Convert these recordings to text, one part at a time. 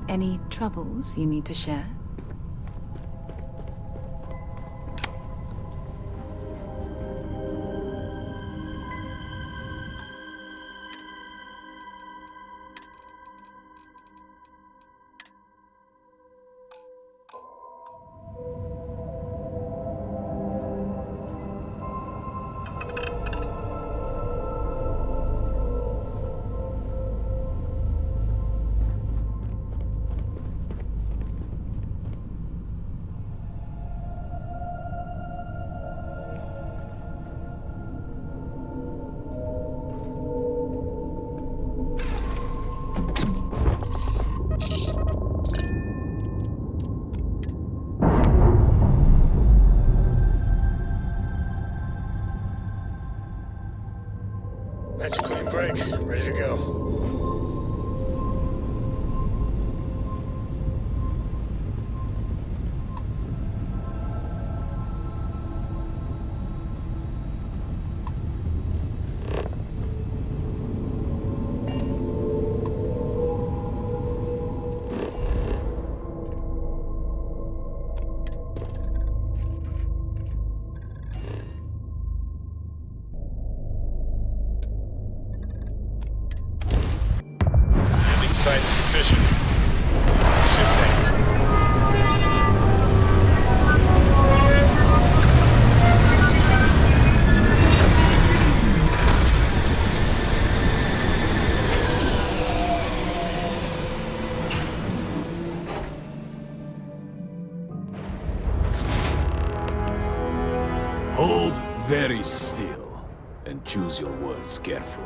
Any troubles you need to share? That's a clean break. Ready to go. Site is sufficient. Ship there. Hold very still and choose your words carefully.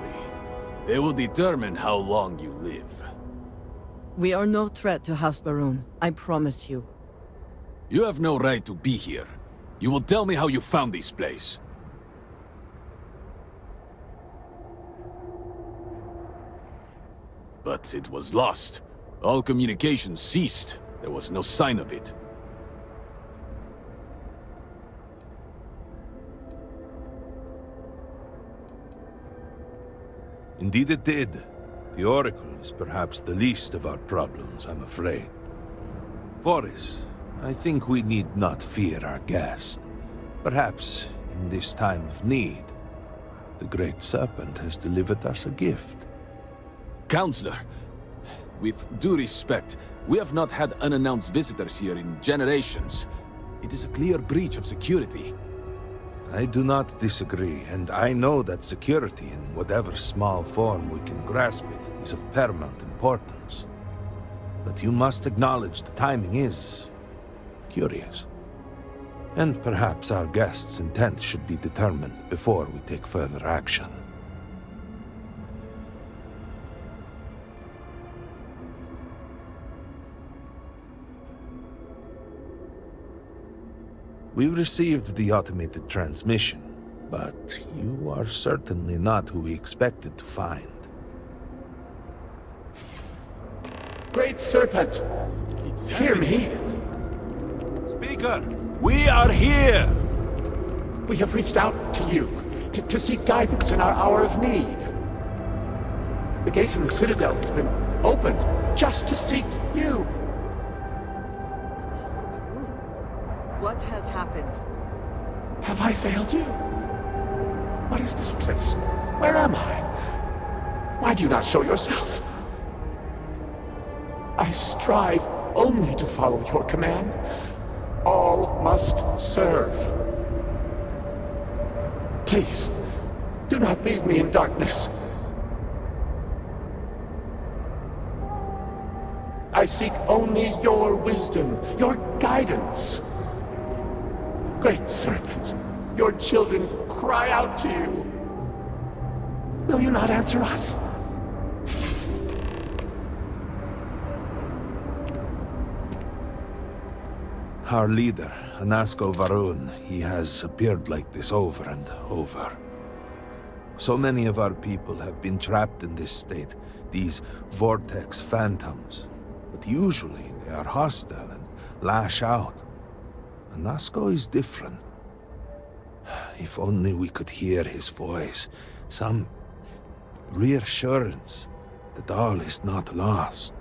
They will determine how long you live. We are no threat to House Baroon, I promise you. You have no right to be here. You will tell me how you found this place. But it was lost. All communication ceased. There was no sign of it. Indeed it did. The Oracle is perhaps the least of our problems, I'm afraid. Voris, I think we need not fear our guest. Perhaps, in this time of need, the Great Serpent has delivered us a gift. Counselor, with due respect, we have not had unannounced visitors here in generations. It is a clear breach of security. I do not disagree, and I know that security, in whatever small form we can grasp it, is of paramount importance. But you must acknowledge the timing is curious. And perhaps our guest's intent should be determined before we take further action. We received the automated transmission, but you are certainly not who we expected to find. Great Serpent, hear me. Speaker, we are here! We have reached out to you to seek guidance in our hour of need. The gate in the Citadel has been opened just to seek you. What has happened? Have I failed you? What is this place? Where am I? Why do you not show yourself? I strive only to follow your command. All must serve. Please, do not leave me in darkness. I seek only your wisdom, your guidance. Great Serpent, your children cry out to you. Will you not answer us? Our leader, Anasko Varun, he has appeared like this over and over. So many of our people have been trapped in this state, these vortex phantoms. But usually they are hostile and lash out. Anasko is different. If only we could hear his voice, some reassurance that all is not lost.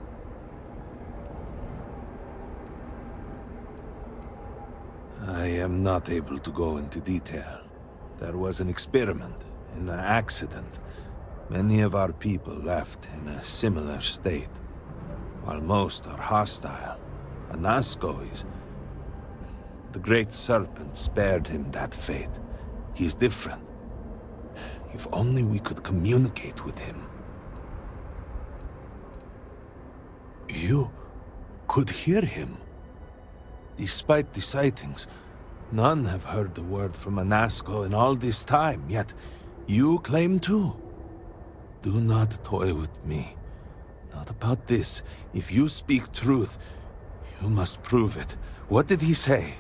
I am not able to go into detail. There was an experiment, an accident. Many of our people left in a similar state, while most are hostile. Anasco is... The Great Serpent spared him that fate. He's different. If only we could communicate with him. You could hear him. Despite the sightings, none have heard the word from Anasco in all this time, yet you claim to. Do not toy with me. Not about this. If you speak truth, you must prove it. What did he say?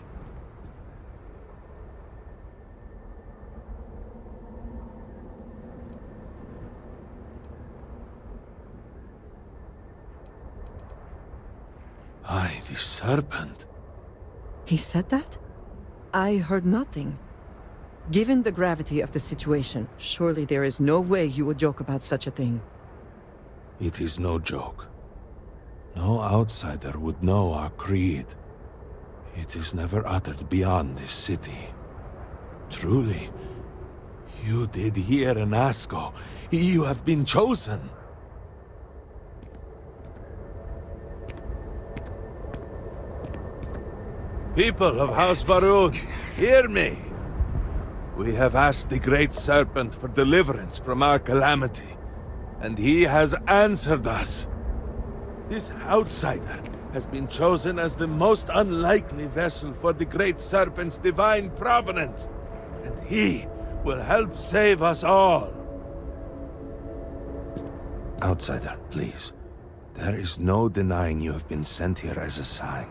By the Serpent. He said that? I heard nothing. Given the gravity of the situation, surely there is no way you would joke about such a thing. It is no joke. No outsider would know our creed. It is never uttered beyond this city. Truly, you did hear Anasco. You have been chosen. People of House Varun, hear me! We have asked the Great Serpent for deliverance from our calamity, and he has answered us. This outsider has been chosen as the most unlikely vessel for the Great Serpent's divine providence, and he will help save us all. Outsider, please. There is no denying you have been sent here as a sign.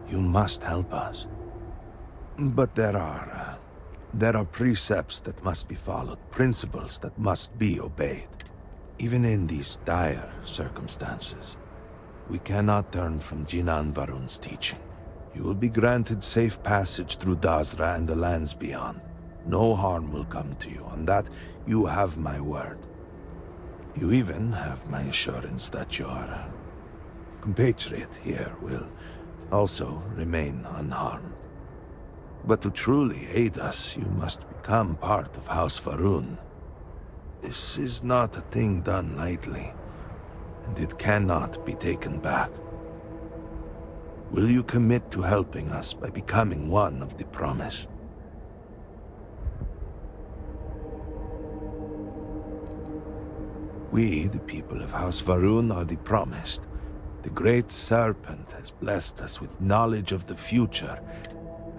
You must help us. But there are precepts that must be followed, principles that must be obeyed. Even in these dire circumstances, we cannot turn from Jinan Varun's teaching. You will be granted safe passage through Dazra and the lands beyond. No harm will come to you. On that, you have my word. You even have my assurance that your compatriot here will also remain unharmed. But to truly aid us, you must become part of House Varun. This is not a thing done lightly, and it cannot be taken back. Will you commit to helping us by becoming one of the promised? We, the people of House Varun, are the promised. The Great Serpent has blessed us with knowledge of the future.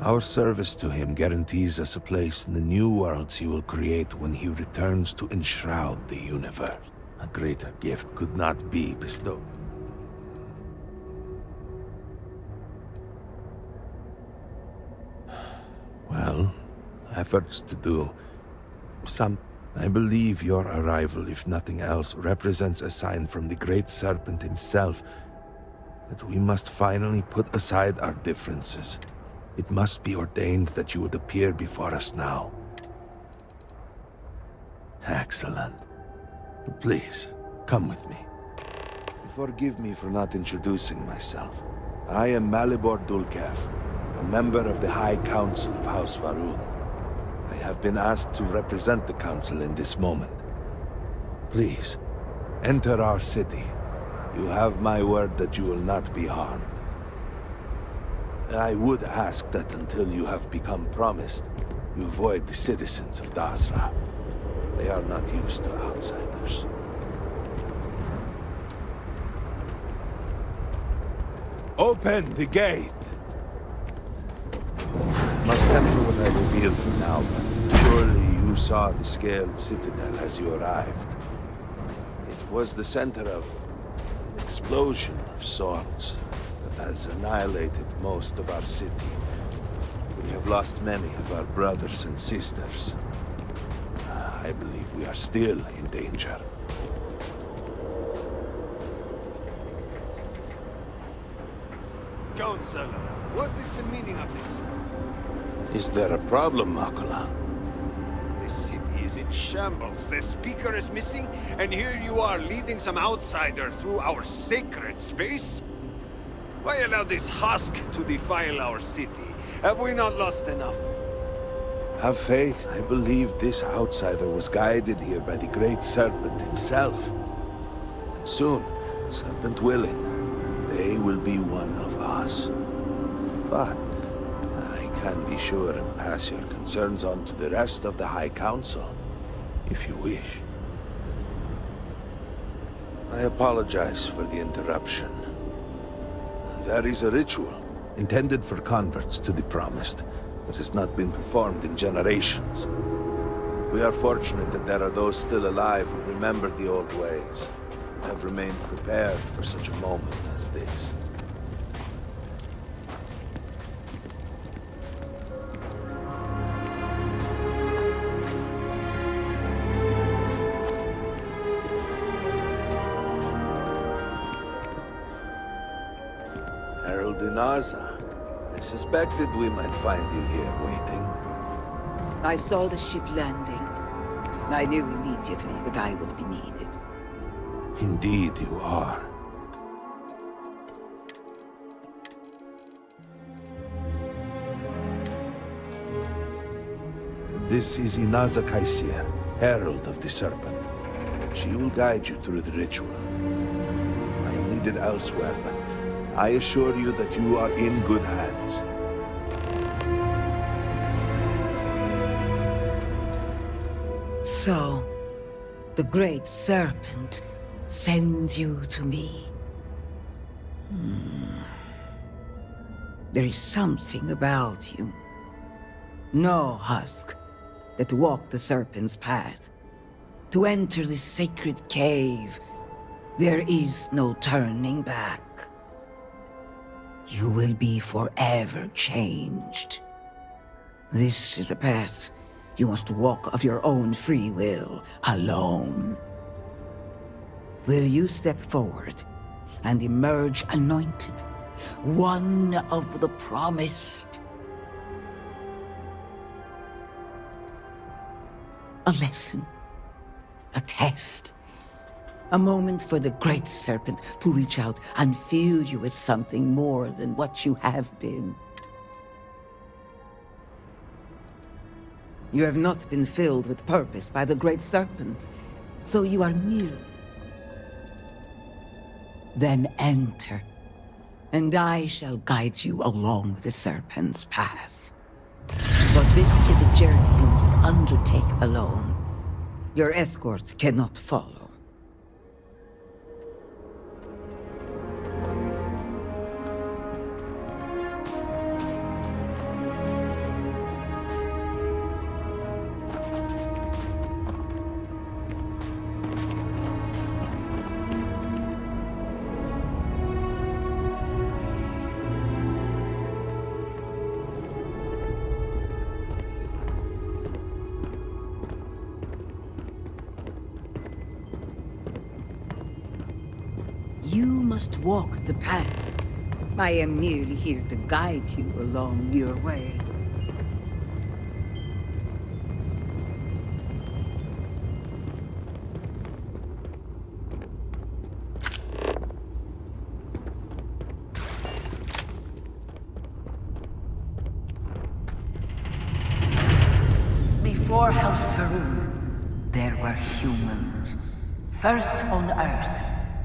Our service to him guarantees us a place in the new worlds he will create when he returns to enshroud the universe. A greater gift could not be bestowed. Well, efforts to do some. I believe your arrival, if nothing else, represents a sign from the Great Serpent himself that we must finally put aside our differences. It must be ordained that you would appear before us now. Excellent. Please, come with me. Forgive me for not introducing myself. I am Motherboard Dulkev, a member of the High Council of House Varun. I have been asked to represent the Council in this moment. Please, enter our city. You have my word that you will not be harmed. I would ask that until you have become promised, you avoid the citizens of Dazra. They are not used to outsiders. Open the gate! I must temper what I reveal for now, but surely you saw the scaled citadel as you arrived. It was the center of an explosion of sorts that has annihilated most of our city. We have lost many of our brothers and sisters. I believe we are still in danger. Counselor, what is the meaning of this? Is there a problem, Makula? This city is in shambles. The speaker is missing, and here you are leading some outsider through our sacred space? Why allow this husk to defile our city? Have we not lost enough? Have faith. I believe this outsider was guided here by the Great Serpent himself. Soon, Serpent willing, they will be one of us. But I can be sure and pass your concerns on to the rest of the High Council, if you wish. I apologize for the interruption. There is a ritual intended for converts to the Promised that has not been performed in generations. We are fortunate that there are those still alive who remember the old ways and have remained prepared for such a moment as this. Herald Inaza. I suspected we might find you here waiting. I saw the ship landing. I knew immediately that I would be needed. Indeed you are. This is Inaza Kaisir, Herald of the Serpent. She will guide you through the ritual. I am needed elsewhere, but I assure you that you are in good hands. So, the Great Serpent sends you to me. There is something about you. No husk that walked the Serpent's path. To enter this sacred cave, there is no turning back. You will be forever changed. This is a path you must walk of your own free will, alone. Will you step forward and emerge anointed, one of the Promised? A lesson, a test, a moment for the Great Serpent to reach out and fill you with something more than what you have been. You have not been filled with purpose by the Great Serpent, so you are new. Then enter, and I shall guide you along the Serpent's path. But this is a journey you must undertake alone. Your escort cannot follow. You must walk the path. I am merely here to guide you along your way. Before House Varun, there were humans. First on Earth,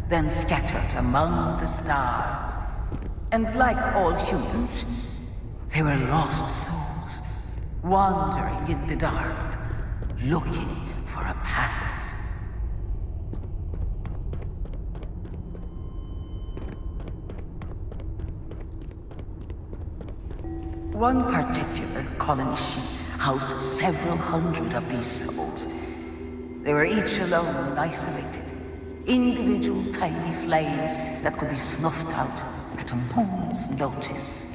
then scattered among the stars. And like all humans, they were lost souls, wandering in the dark, looking for a path. One particular colony ship housed several hundred of these souls. They were each alone and isolated. Individual tiny flames that could be snuffed out at a moment's notice.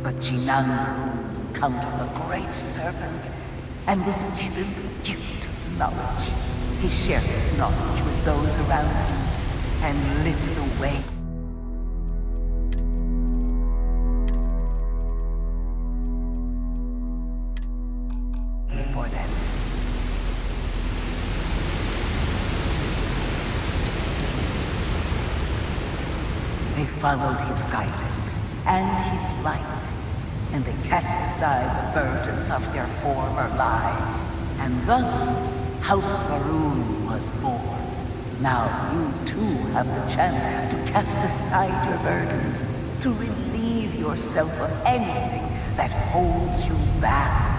But Jinang encountered the Great Serpent and was given the gift of knowledge. He shared his knowledge with those around him and lit the way. followed his guidance and his light, and they cast aside the burdens of their former lives, and thus House Varun was born. Now you too have the chance to cast aside your burdens, to relieve yourself of anything that holds you back.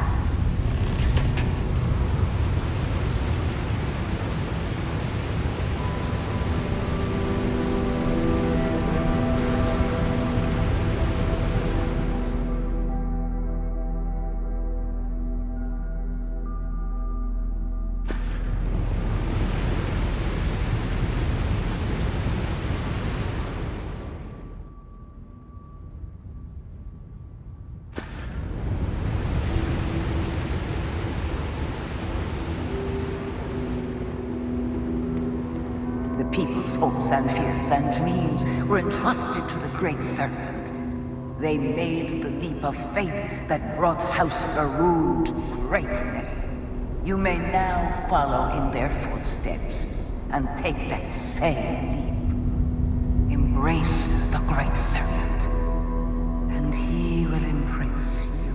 People's hopes and fears and dreams were entrusted to the Great Serpent. They made the leap of faith that brought House Varun to greatness. You may now follow in their footsteps and take that same leap. Embrace the Great Serpent, and he will embrace you.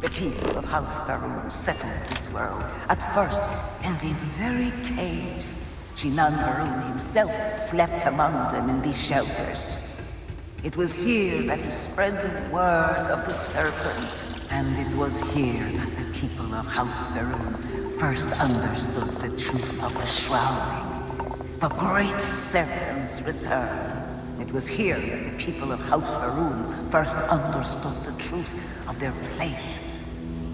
The people of House Varun settled this world, at first in these very caves. Jinan Varun himself slept among them in these shelters. It was here that he spread the word of the serpent, and it was here that the people of House Varun first understood the truth of the shrouding, the great serpent's return. It was here that the people of House Varun first understood the truth of their place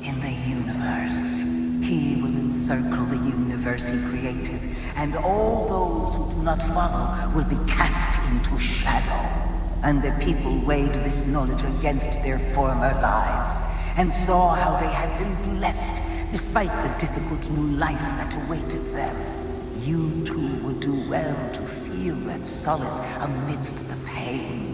in the universe. He will encircle the universe he created, and all those who do not follow will be cast into shadow. And the people weighed this knowledge against their former lives, and saw how they had been blessed despite the difficult new life that awaited them. You too would do well to feel that solace amidst the pain.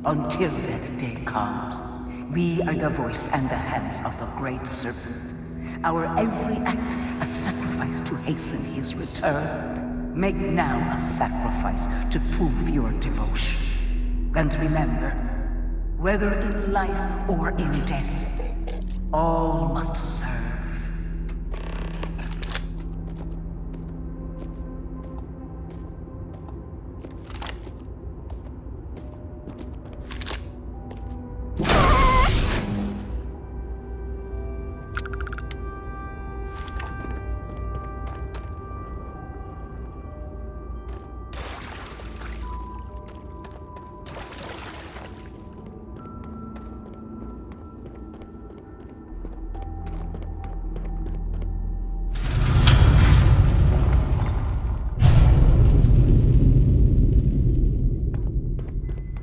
Until that day comes, we are the voice and the hands of the Great Serpent. Our every act a sacrifice to hasten his return. Make now a sacrifice to prove your devotion. And remember, whether in life or in death, all must serve.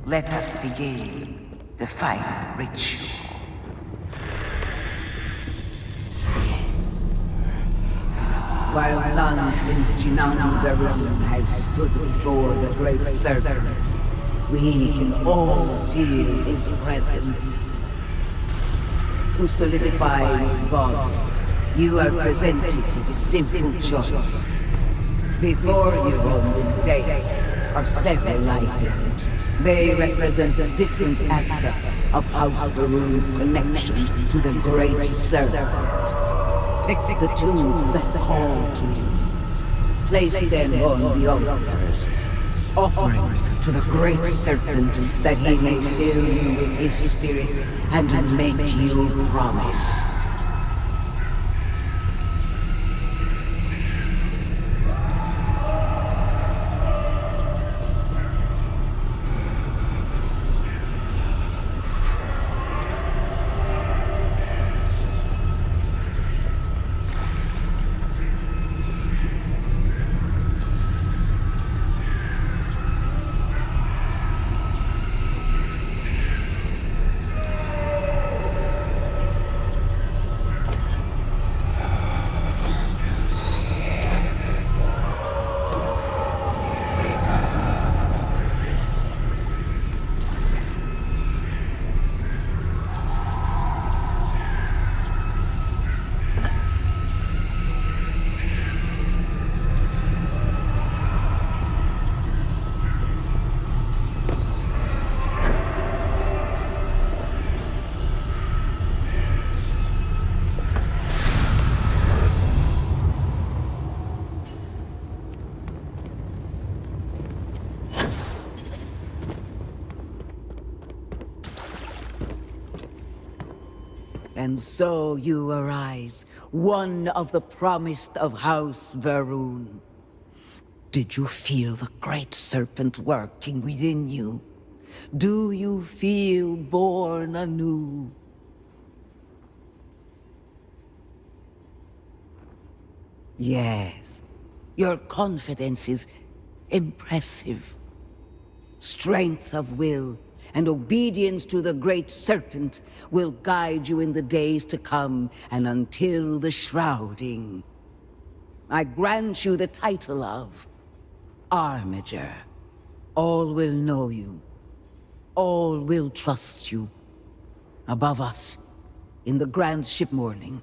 Let us begin the final ritual. While none since Jinan Varun have stood before the Great Serpent, We can all feel his presence. To solidify his bond, you are presented with a simple choice. Before you on this dais are several items. They represent different aspects of House Varun's connection to the Great Serpent. Pick the two that call to you. Place them on the altars. Offerings to the Great Serpent that he may fill you with his spirit and make you promise. And so you arise, one of the promised of House Varun. Did you feel the Great Serpent working within you? Do you feel born anew? Yes, your confidence is impressive. Strength of will and obedience to the Great Serpent will guide you in the days to come and until the shrouding. I grant you the title of Armiger. All will know you. All will trust you. Above us, in the grand ship morning,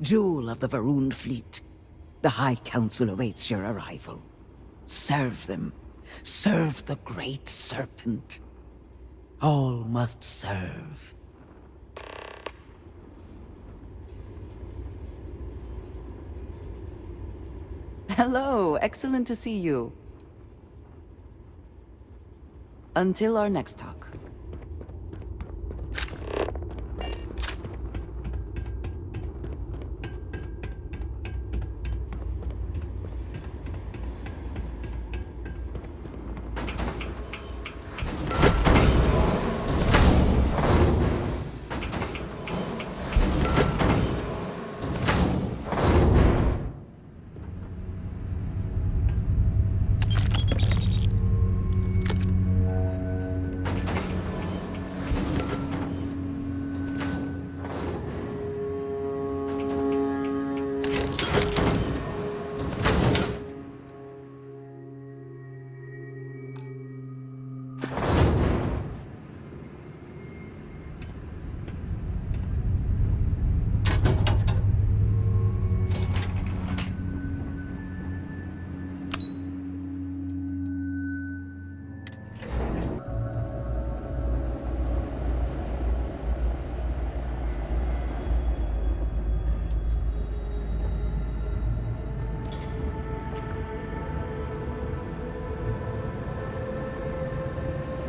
jewel of the Varun fleet, the High Council awaits your arrival. Serve them. Serve the Great Serpent. All must serve. Hello, excellent to see you. Until our next talk.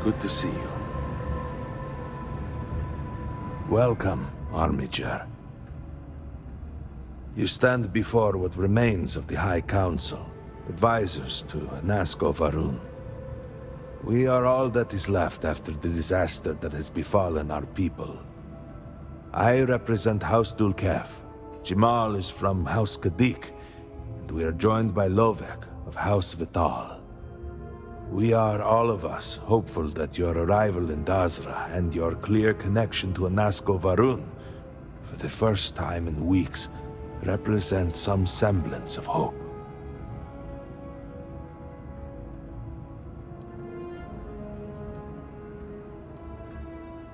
Good to see you. Welcome, Armiger. You stand before what remains of the High Council, advisors to Nasko Varun. We are all that is left after the disaster that has befallen our people. I represent House Dulkev. Jamal is from House Kadik, and we are joined by Lovek of House Vital. We are, all of us, hopeful that your arrival in Dazra and your clear connection to Nasko Varun, for the first time in weeks, represent some semblance of hope.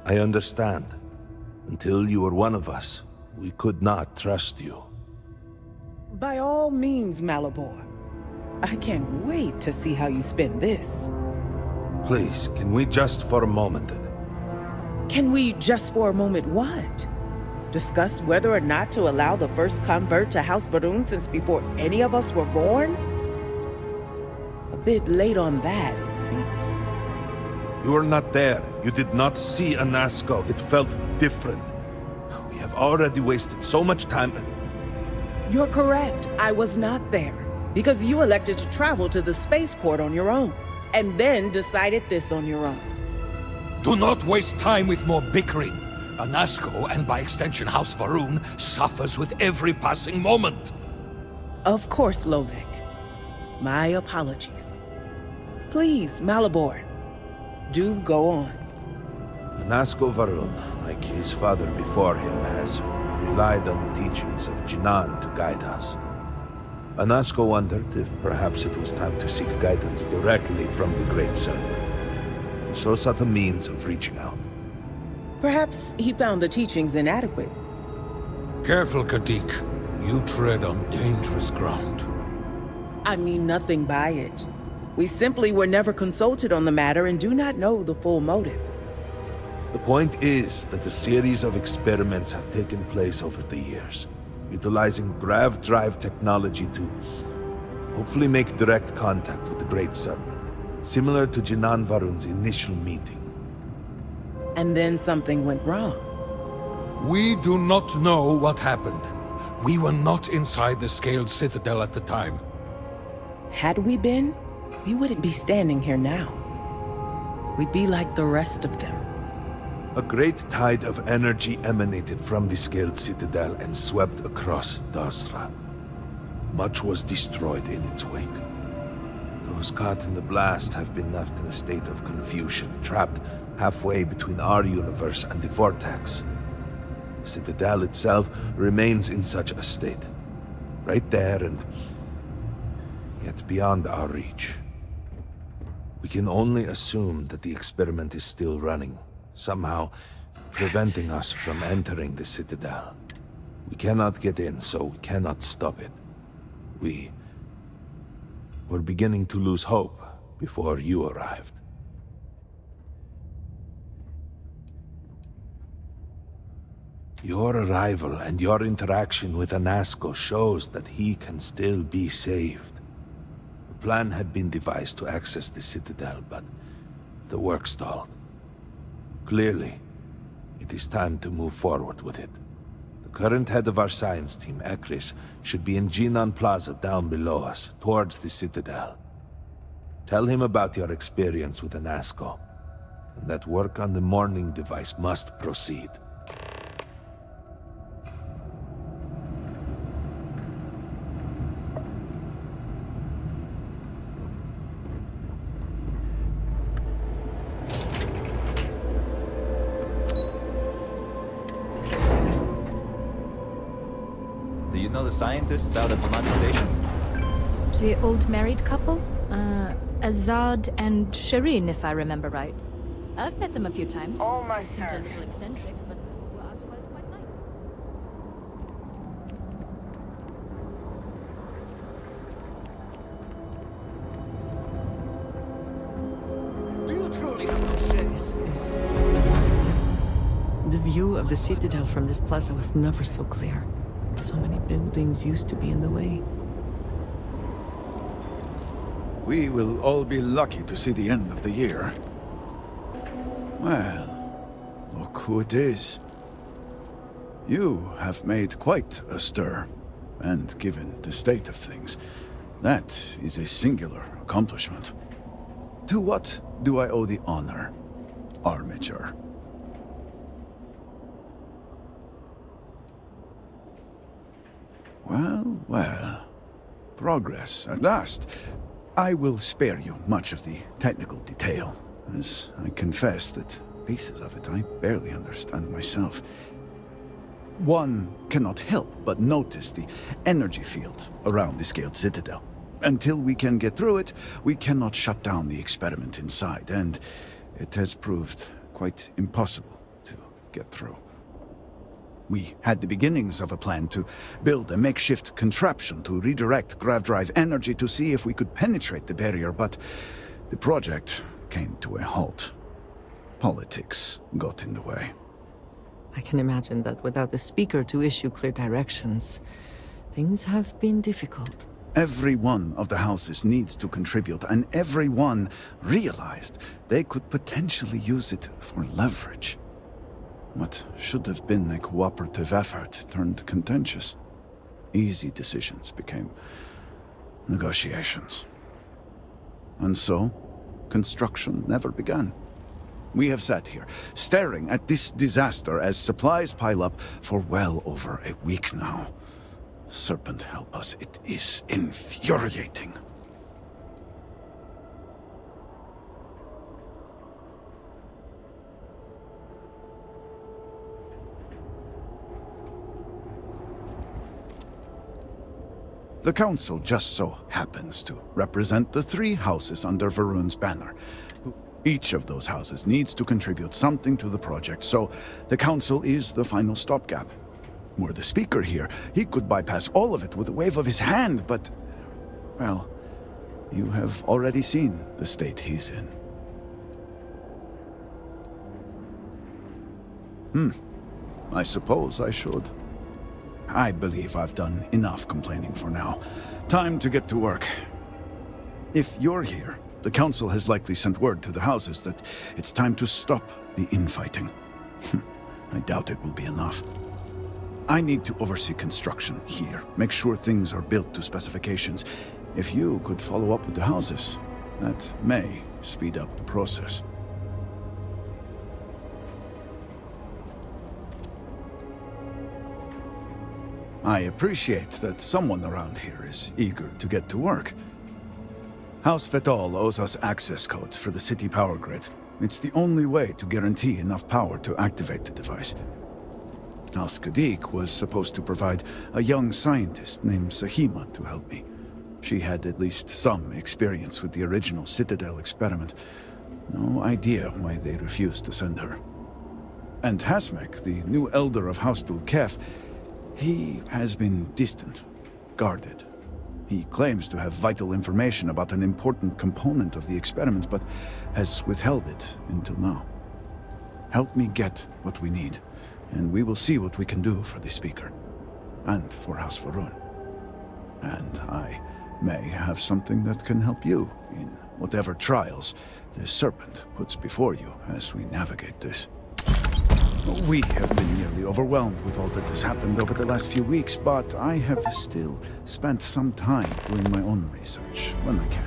I understand. Until you were one of us, we could not trust you. By all means, Motherboard. I can't wait to see how you spin this. Please, can we just for a moment? Can we just for a moment what? Discuss whether or not to allow the first convert to House Va'ruun since before any of us were born? A bit late on that, it seems. You were not there. You did not see Anasco. It felt different. We have already wasted so much time. You're correct. I was not there. Because you elected to travel to the spaceport on your own. And then decided this on your own. Do not waste time with more bickering. Anasco, and by extension House Va'ruun, suffers with every passing moment. Of course, Lolek. My apologies. Please, Motherboard. Do go on. Anasco Va'ruun, like his father before him, has relied on the teachings of Jinan to guide us. Anasco wondered if perhaps it was time to seek guidance directly from the Great Serpent, and so sought a means of reaching out. Perhaps he found the teachings inadequate. Careful, Kadik. You tread on dangerous ground. I mean nothing by it. We simply were never consulted on the matter and do not know the full motive. The point is that a series of experiments have taken place over the years, utilizing grav drive technology to hopefully make direct contact with the Great Serpent, similar to Jinan Va'ruun's initial meeting. And then something went wrong. We do not know what happened. We were not inside the Scaled Citadel at the time. Had we been, we wouldn't be standing here now. We'd be like the rest of them. A great tide of energy emanated from the Scaled Citadel and swept across Dasra. Much was destroyed in its wake. Those caught in the blast have been left in a state of confusion, trapped halfway between our universe and the Vortex. The Citadel itself remains in such a state. Right there and yet beyond our reach. We can only assume that the experiment is still running, somehow preventing us from entering the Citadel. We cannot get in, so we cannot stop it. We were beginning to lose hope before you arrived. Your arrival and your interaction with Anasco shows that he can still be saved. A plan had been devised to access the Citadel, but the work stalled. Clearly, it is time to move forward with it. The current head of our science team, Ekris, should be in Jinan Plaza down below us, towards the Citadel. Tell him about your experience with Anasco, and that work on the morning device must proceed. Do you know the scientists out at Lamani Station? The old married couple? Azad and Shireen, if I remember right. I've met them a few times. They seemed a little eccentric, but were otherwise quite nice. Do you truly have no shame? This is... The view of the Citadel from this plaza was never so clear. So many buildings used to be in the way. We will all be lucky to see the end of the year. Well, look who it is. You have made quite a stir, and given the state of things, that is a singular accomplishment. To what do I owe the honor, Armiger? Well, well. Progress, at last. I will spare you much of the technical detail, as I confess that pieces of it I barely understand myself. One cannot help but notice the energy field around the Scaled Citadel. Until we can get through it, we cannot shut down the experiment inside, and it has proved quite impossible get through. We had the beginnings of a plan to build a makeshift contraption to redirect grav drive energy to see if we could penetrate the barrier, but the project came to a halt. Politics got in the way. I can imagine that without the speaker to issue clear directions, things have been difficult. Every one of the houses needs to contribute, and everyone realized they could potentially use it for leverage. What should have been a cooperative effort turned contentious. Easy decisions became negotiations. And so, construction never began. We have sat here, staring at this disaster as supplies pile up for well over a week now. Serpent help us, it is infuriating. The Council just so happens to represent the 3 houses under Varun's banner. Each of those houses needs to contribute something to the project, so the Council is the final stopgap. Were the speaker here, he could bypass all of it with a wave of his hand, but... well, you have already seen the state he's in. I suppose I should. I believe I've done enough complaining for now. Time to get to work. If you're here, the Council has likely sent word to the houses that it's time to stop the infighting. I doubt it will be enough. I need to oversee construction here, make sure things are built to specifications. If you could follow up with the houses, that may speed up the process. I appreciate that someone around here is eager to get to work. House Fetal owes us access codes for the city power grid. It's the only way to guarantee enough power to activate the device. House Kadik was supposed to provide a young scientist named Sahima to help me. She had at least some experience with the original Citadel experiment. No idea why they refused to send her. And Hasmek, the new elder of House Dulkef, he has been distant, guarded. He claims to have vital information about an important component of the experiment, but has withheld it until now. Help me get what we need, and we will see what we can do for the Speaker, and for House Varun. And I may have something that can help you in whatever trials the Serpent puts before you as we navigate this. We have been nearly overwhelmed with all that has happened over the last few weeks, but I have still spent some time doing my own research when I can.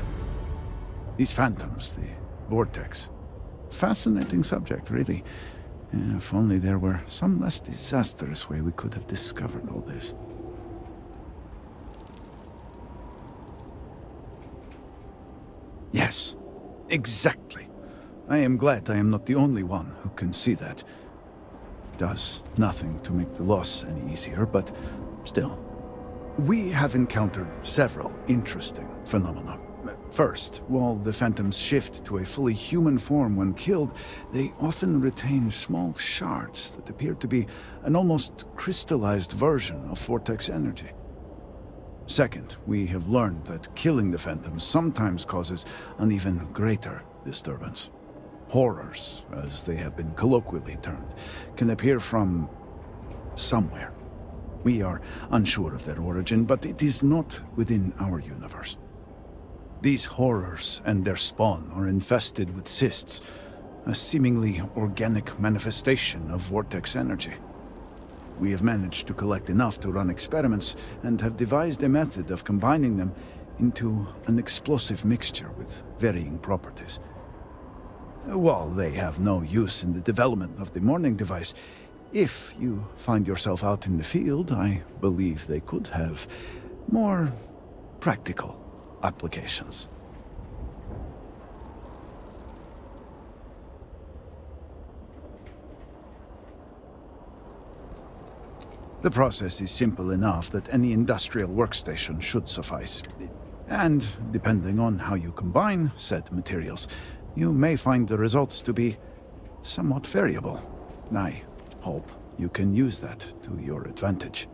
These phantoms, the vortex. Fascinating subject, really. If only there were some less disastrous way we could have discovered all this. Yes, exactly. I am glad I am not the only one who can see that. Does nothing to make the loss any easier, but still. We have encountered several interesting phenomena. First, while the phantoms shift to a fully human form when killed, they often retain small shards that appear to be an almost crystallized version of vortex energy. Second, we have learned that killing the phantoms sometimes causes an even greater disturbance. Horrors, as they have been colloquially termed, can appear from somewhere. We are unsure of their origin, but it is not within our universe. These horrors and their spawn are infested with cysts, a seemingly organic manifestation of vortex energy. We have managed to collect enough to run experiments and have devised a method of combining them into an explosive mixture with varying properties. While they have no use in the development of the morning device, if you find yourself out in the field, I believe they could have more practical applications. The process is simple enough that any industrial workstation should suffice. And depending on how you combine said materials, you may find the results to be somewhat variable. I Hope you can use that to your advantage.